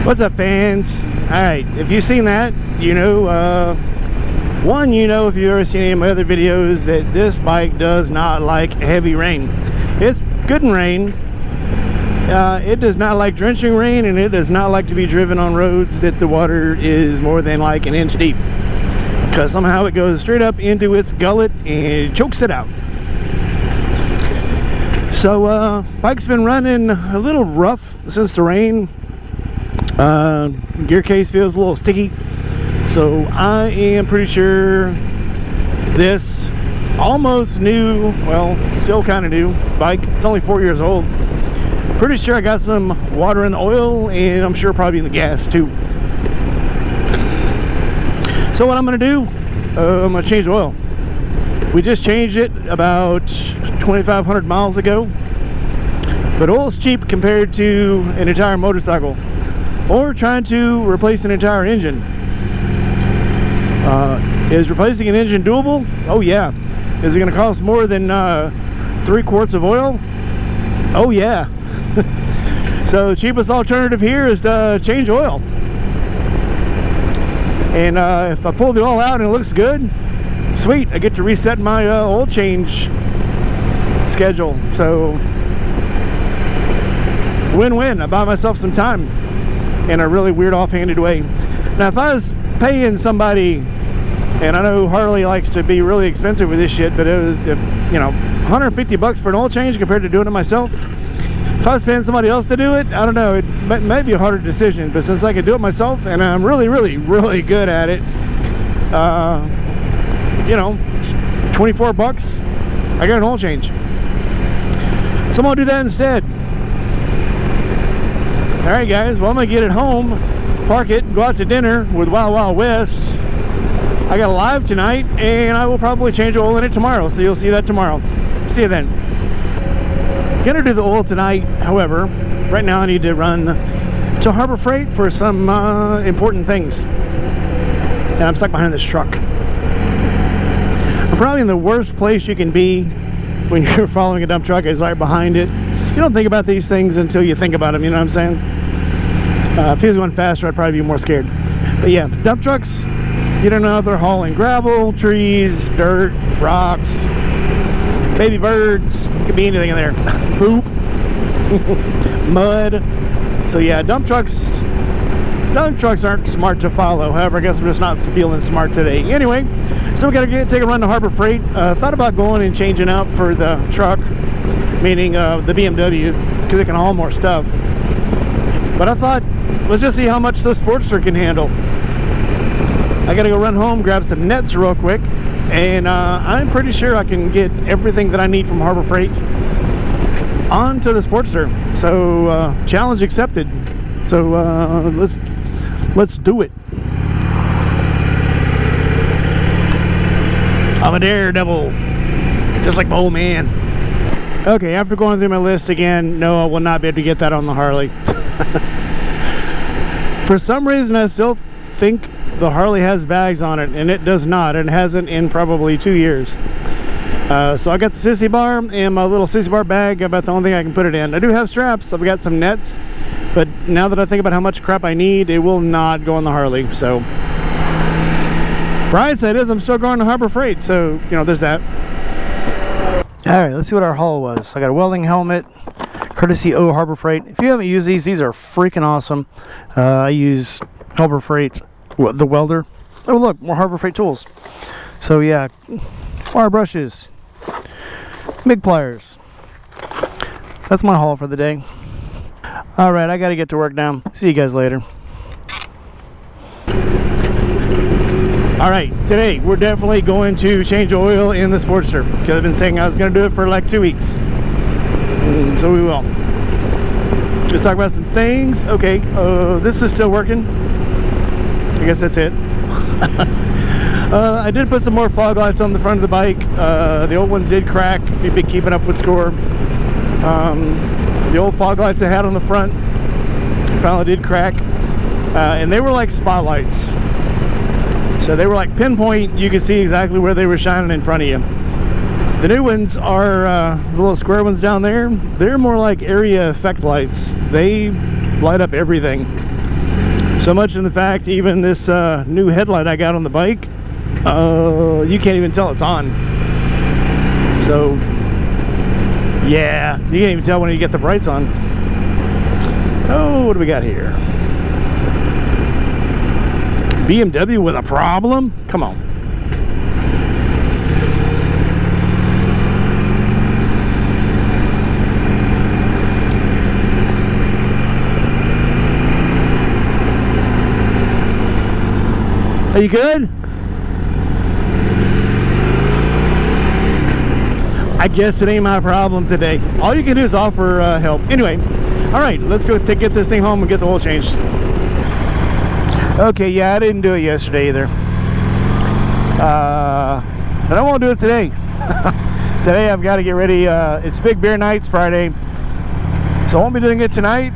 What's up, fans? Alright, if you've seen that, you know, one, you know, if you've ever seen any of my other videos, that this bike does not like heavy rain. It's good in rain. It does not like drenching rain, and it does not like to be driven on roads that the water is more than like an inch deep, because somehow it goes straight up into its gullet and chokes it out. So bike's been running a little rough since the rain. Gear case feels a little sticky, so I am pretty sure this almost new, well, still kind of new bike, it's only 4 years old, pretty sure I got some water in the oil, and I'm sure probably in the gas too. So what I'm gonna do, I'm gonna change oil. We just changed it about 2,500 miles ago, but oil's cheap compared to an entire motorcycle or trying to replace an entire engine. Is replacing an engine doable? Oh yeah. Is it going to cost more than 3 quarts of oil? Oh yeah. So the cheapest alternative here is to change oil. And if I pull the oil out and it looks good, sweet, I get to reset my oil change schedule. So win-win. I buy myself some time in a really weird offhanded way. Now if I was paying somebody, and I know Harley likes to be really expensive with this shit, but it was, if, you know, 150 bucks for an oil change compared to doing it myself. If I was paying somebody else to do it, I don't know, it may be a harder decision, but since I can do it myself and I'm really really good at it, you know, 24 bucks, I got an oil change. So I'm gonna do that instead. Alright guys, well I'm gonna get it home, park it, go out to dinner with Wild Wild West. I got a live tonight, and I will probably change oil in it tomorrow, so you'll see that tomorrow. See you then. Gonna do the oil tonight, however, right now I need to run to Harbor Freight for some important things. And I'm stuck behind this truck. I'm probably in the worst place you can be when you're following a dump truck, is right behind it. You don't think about these things until you think about them, you know what I'm saying? If he was going faster, I'd probably be more scared. But yeah, dump trucks, you don't know if they're hauling gravel, trees, dirt, rocks, baby birds, could be anything in there. Poop, mud. So yeah, dump trucks aren't smart to follow. However, I guess I'm just not feeling smart today. Anyway, so we gotta take a run to Harbor Freight. Thought about going and changing out for the truck, meaning the BMW, because it can haul more stuff. But I thought, let's just see how much the Sportster can handle. I gotta go run home, grab some nets real quick, and I'm pretty sure I can get everything that I need from Harbor Freight onto the Sportster. So challenge accepted. So let's do it. I'm a daredevil, just like my old man. Okay, after going through my list again, no, I will not be able to get that on the Harley. For some reason, I still think the Harley has bags on it, and it does not. It hasn't in probably 2 years. So I got the sissy bar and my little sissy bar bag, about the only thing I can put it in. I do have straps, I've got some nets, but now that I think about how much crap I need, it will not go on the Harley. So bright side is I'm still going to Harbor Freight, so you know, there's that. Alright, let's see what our haul was. I got a welding helmet, courtesy O Harbor Freight. If you haven't used these are freaking awesome. I use Harbor Freight, the welder. Oh look, more Harbor Freight tools. So yeah, wire brushes, MIG pliers. That's my haul for the day. Alright, I gotta get to work now. See you guys later. Alright, today we're definitely going to change oil in the Sportster, because I've been saying I was going to do it for like 2 weeks. So we will. Just talk about some things. Okay, this is still working. I guess that's it. I did put some more fog lights on the front of the bike. The old ones did crack, if you've been keeping up with score. The old fog lights I had on the front finally did crack. And they were like spotlights. So they were like pinpoint, you could see exactly where they were shining in front of you. The new ones are the little square ones down there. They're more like area effect lights. They light up everything. So much in the fact, even this new headlight I got on the bike, you can't even tell it's on. So yeah, you can't even tell when you get the brights on. Oh, what do we got here? BMW with a problem? Come on. Are you good? I guess it ain't my problem today. All you can do is offer help. Anyway, all right, let's go get this thing home and get the oil changed. Okay, yeah, I didn't do it yesterday either. And I won't do it today. Today I've got to get ready. It's Big Beer Night, Friday. So I won't be doing it tonight.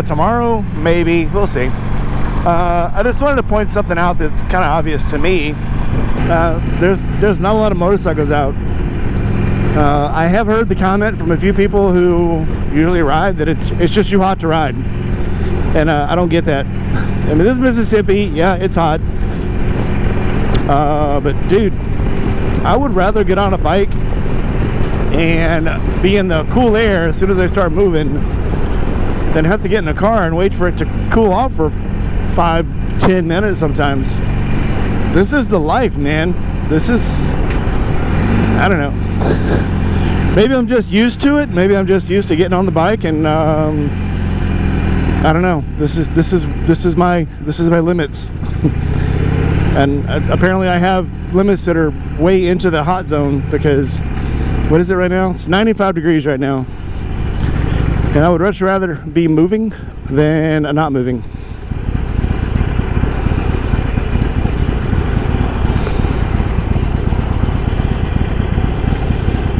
Tomorrow, maybe. We'll see. I just wanted to point something out that's kind of obvious to me. There's not a lot of motorcycles out. I have heard the comment from a few people who usually ride that it's just too hot to ride, and I don't get that. I mean, this is Mississippi, yeah, it's hot, but dude, I would rather get on a bike and be in the cool air as soon as I start moving than have to get in a car and wait for it to cool off for 5-10 minutes sometimes. This is the life, man. This is, I don't know. Maybe I'm just used to it. Maybe I'm just used to getting on the bike, and I don't know. This is my limits. And apparently I have limits that are way into the hot zone, because what is it right now? It's 95 degrees right now, and I would much rather be moving than not moving.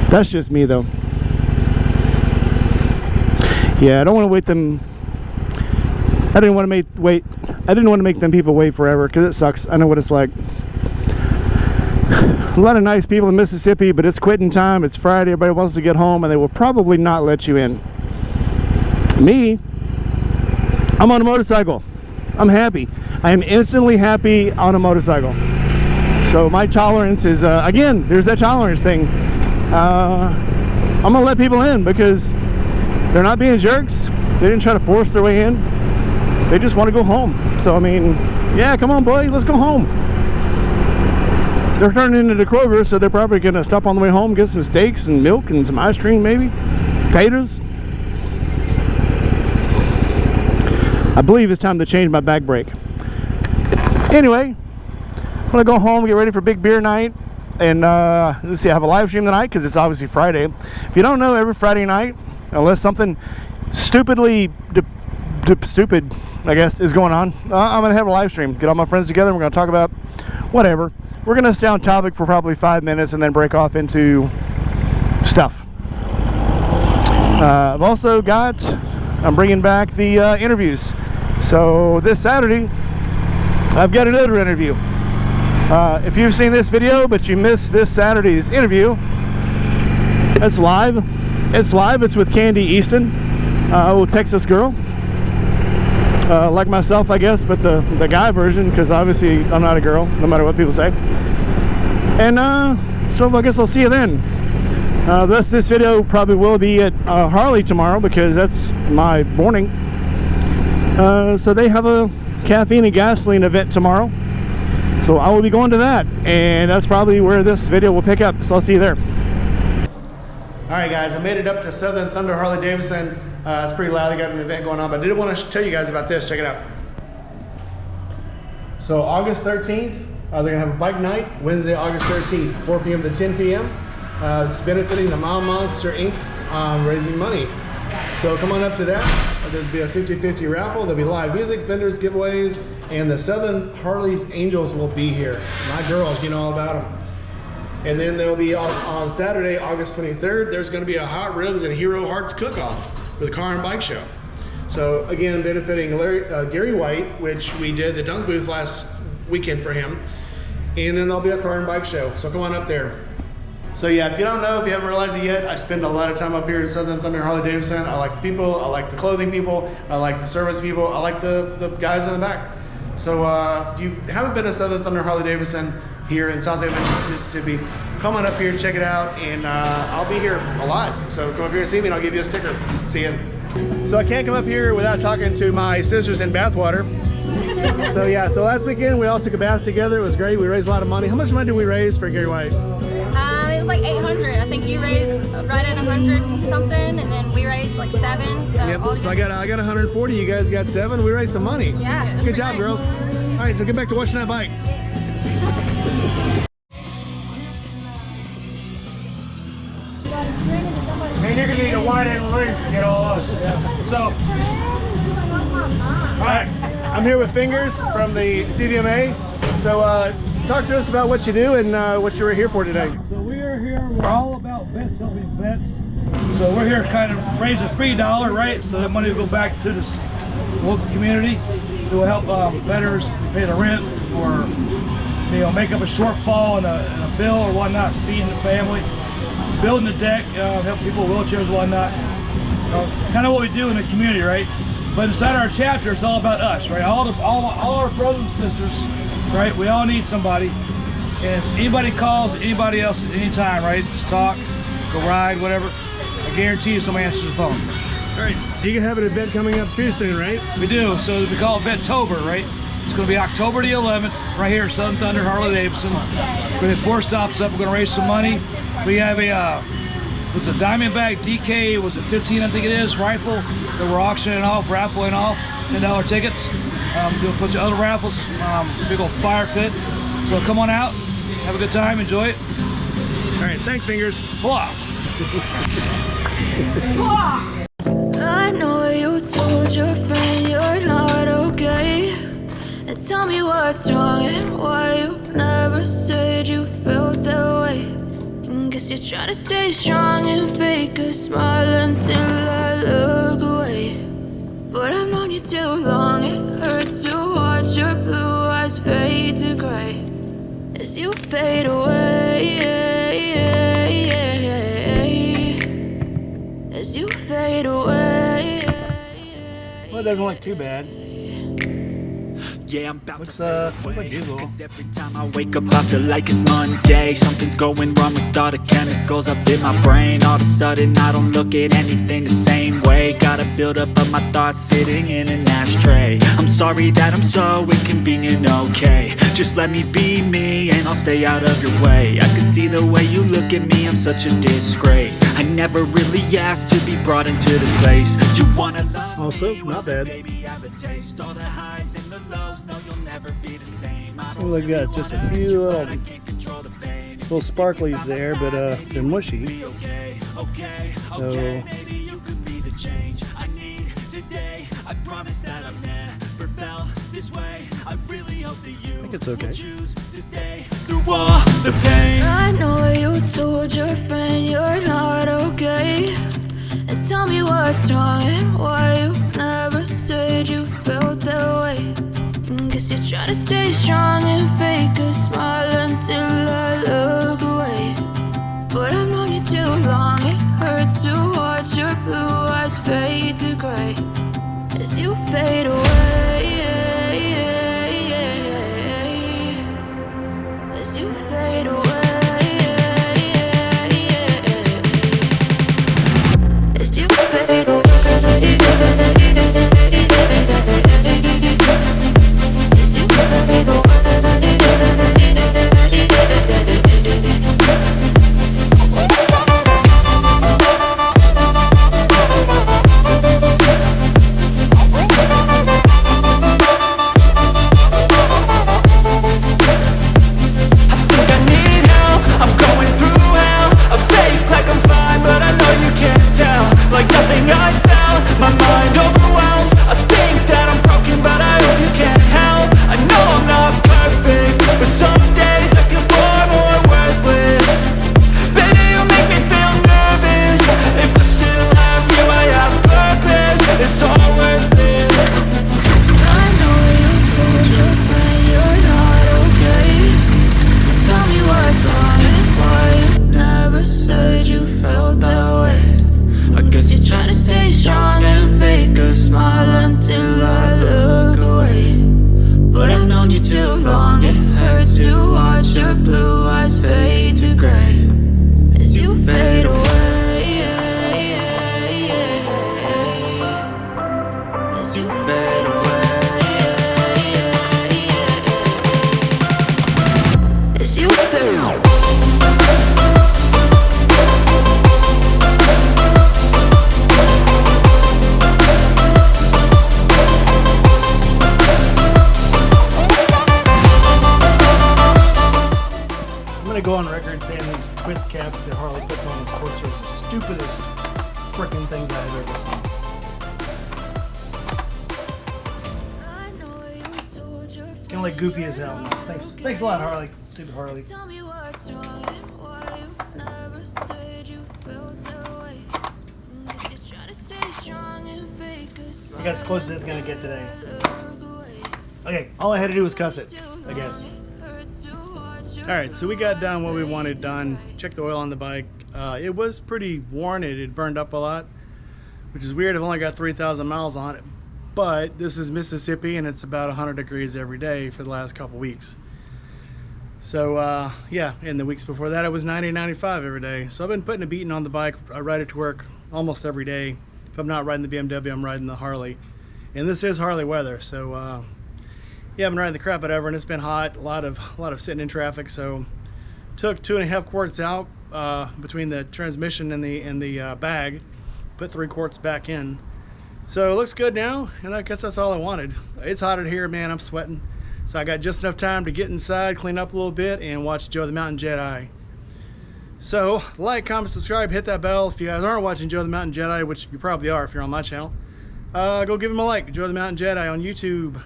That's just me, though. Yeah, I don't want to wait them. I didn't want to make them people wait forever, because it sucks. I know what it's like. A lot of nice people in Mississippi, but it's quitting time. It's Friday. Everybody wants to get home, and they will probably not let you in. Me, I'm on a motorcycle. I'm happy. I am instantly happy on a motorcycle. So my tolerance is, again, there's that tolerance thing. I'm gonna let people in because they're not being jerks. They didn't try to force their way in. They just want to go home. So I mean, yeah, come on, boy, let's go home. They're turning into the Kroger, so they're probably gonna stop on the way home, get some steaks and milk and some ice cream, maybe potatoes. I believe it's time to change my back brake. Anyway, I'm gonna go home, get ready for Big Beer Night. And let's see, I have a live stream tonight because it's obviously Friday. If you don't know, every Friday night, unless something stupidly stupid, I guess, is going on, I'm gonna have a live stream. Get all my friends together. We're gonna talk about whatever. We're gonna stay on topic for probably 5 minutes and then break off into stuff. I've also got, I'm bringing back the interviews. So this Saturday, I've got another interview. If you've seen this video but you missed this Saturday's interview, it's live. It's live. It's with Candy Easton, a little Texas girl, like myself, I guess, but the guy version, because obviously I'm not a girl, no matter what people say. And so I guess I'll see you then. The rest of this video probably will be at Harley tomorrow, because that's my morning. So they have a caffeine and gasoline event tomorrow. So I will be going to that, and that's probably where this video will pick up. So I'll see you there. All right, guys, I made it up to Southern Thunder Harley Davidson. It's pretty loud. They got an event going on, but I did want to tell you guys about this. Check it out. So August 13th, they're gonna have a bike night. Wednesday, August 13th, 4 p.m. to 10 p.m. It's benefiting the Mile Monster Inc., raising money. So come on up to that. There'll be a 50-50 raffle. There'll be live music, vendors, giveaways, and the Southern Harley's Angels will be here. My girls, you know all about them. And then there'll be on Saturday, August 23rd, there's going to be a Hot Ribs and Hero Hearts cook-off with a car and bike show. So again, benefiting Gary White, which we did the dunk booth last weekend for him. And then there'll be a car and bike show. So come on up there. So yeah, if you don't know, if you haven't realized it yet, I spend a lot of time up here in Southern Thunder Harley Davidson. I like the people, I like the clothing people, I like the service people, I like the guys in the back. So if you haven't been to Southern Thunder Harley Davidson here in South Haven, Mississippi, come on up here and check it out, and I'll be here a lot. So come up here and see me and I'll give you a sticker. See ya. So I can't come up here without talking to my sisters in bathwater. So yeah, so last weekend we all took a bath together. It was great. We raised a lot of money. How much money did we raise for Gary White? It was like 800. I think you raised right at 100 something, and then we raised like 7. So, yep. So I got 140. You guys got 7. We raised some money. Yeah. Good job, girls. All right, so get back to watching that bike. Hey, you're gonna need a wide angle lens to get all those. So, all right, I'm here with Fingers from the CVMA. So talk to us about what you do and what you were here for today. so we are here. We're all about vets helping vets. So we're here to kind of raise a free dollar, right? So that money will go back to the local community to help veterans pay the rent or make up a shortfall in a bill or whatnot, feeding the family. Building the deck, help people with wheelchairs and whatnot. Kind of what we do in the community, right? But inside our chapter, it's all about us, right? All our brothers and sisters, right? We all need somebody. And if anybody calls anybody else at any time, right? Just talk, go ride, whatever. I guarantee you somebody answers the phone. All right, so you can have an event coming up too soon, right? We do. So we call it Vettober, right? It's going to be October the 11th, right here at Southern Thunder Harley Davidson. We're going to have 4 stops up. We're going to raise some money. We have a Diamondback DK, was it 15, I think it is, rifle that we're auctioning off, raffling off, $10 tickets. Do a bunch of other raffles, big old fire pit. So come on out, have a good time, enjoy it. All right, thanks, Fingers. Blah. I know you told your friend you're not okay. And tell me what's wrong and why you never said you felt that way. Guess you're trying to stay strong and fake a smile until I look away. But I've known you too long, it hurts to watch your blue eyes fade to gray as you fade away, as you fade away. Well, it doesn't look too bad. Yeah, I'm about Looks to like Google. Cause every time I wake up I feel like it's Monday. Something's going wrong with all the chemicals up in my brain. All of a sudden I don't look at anything the same way. Gotta build up of my thoughts sitting in an ashtray. I'm sorry that I'm so inconvenient, okay. Just let me be me and I'll stay out of your way. I can see the way you look at me, I'm such a disgrace. I never really asked to be brought into this place. You wanna love Also, me? not bad. Baby, have a taste. All the highs and the lows, no, you'll never be the same. I Well, they've got just a few little sparklies there, but they're mushy. So maybe you could be the change I need today. I promise that I've never felt this way. I really hope that you think it's okay. choose to stay through all the pain. I know you told your friend you're not okay. And tell me what's wrong and why you never said you felt that way. Guess you're trying to stay strong and fake a smile until I look away. But I've known you too long, it hurts to watch your blue eyes fade to gray as you fade away, as you fade away, as you fade away. As you fade away. wrist caps that Harley puts on his Corsair is the stupidest freaking things I've ever seen. It's kind of like goofy as hell. Thanks a lot, Harley. Stupid Harley. Tell me what's wrong and why you never said you felt that way. You're trying to stay strong and fake a smile. I guess as close as it's gonna get today. Okay, all I had to do was cuss it, I guess. Alright, so we got done what we wanted done. Checked the oil on the bike. It was pretty worn. It had burned up a lot, which is weird. I've only got 3,000 miles on it. But this is Mississippi and it's about 100 degrees every day for the last couple weeks. So yeah, and the weeks before that it was 90, 95 every day. So I've been putting a beating on the bike. I ride it to work almost every day. If I'm not riding the BMW, I'm riding the Harley. And this is Harley weather, so yeah, I've been riding the crap out of her, and it's been hot. A lot of sitting in traffic. So took 2.5 quarts out between the transmission and the bag. Put 3 quarts back in. So it looks good now, and I guess that's all I wanted. It's hot in here, man. I'm sweating. So I got just enough time to get inside, clean up a little bit, and watch Joe the Mountain Jedi. So like, comment, subscribe, hit that bell. If you guys aren't watching Joe the Mountain Jedi, which you probably are if you're on my channel, go give him a like. Joe the Mountain Jedi on YouTube.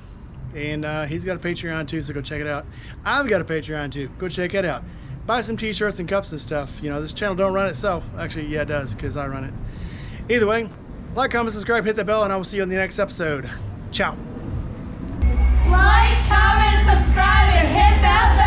And he's got a Patreon too, so go check it out. I've got a Patreon too. Go check it out. Buy some t-shirts and cups and stuff. You know, this channel don't run itself. Actually, yeah, it does, because I run it. Either way, like, comment, subscribe, hit that bell, and I will see you on the next episode. Ciao. Like, comment, subscribe, and hit that bell.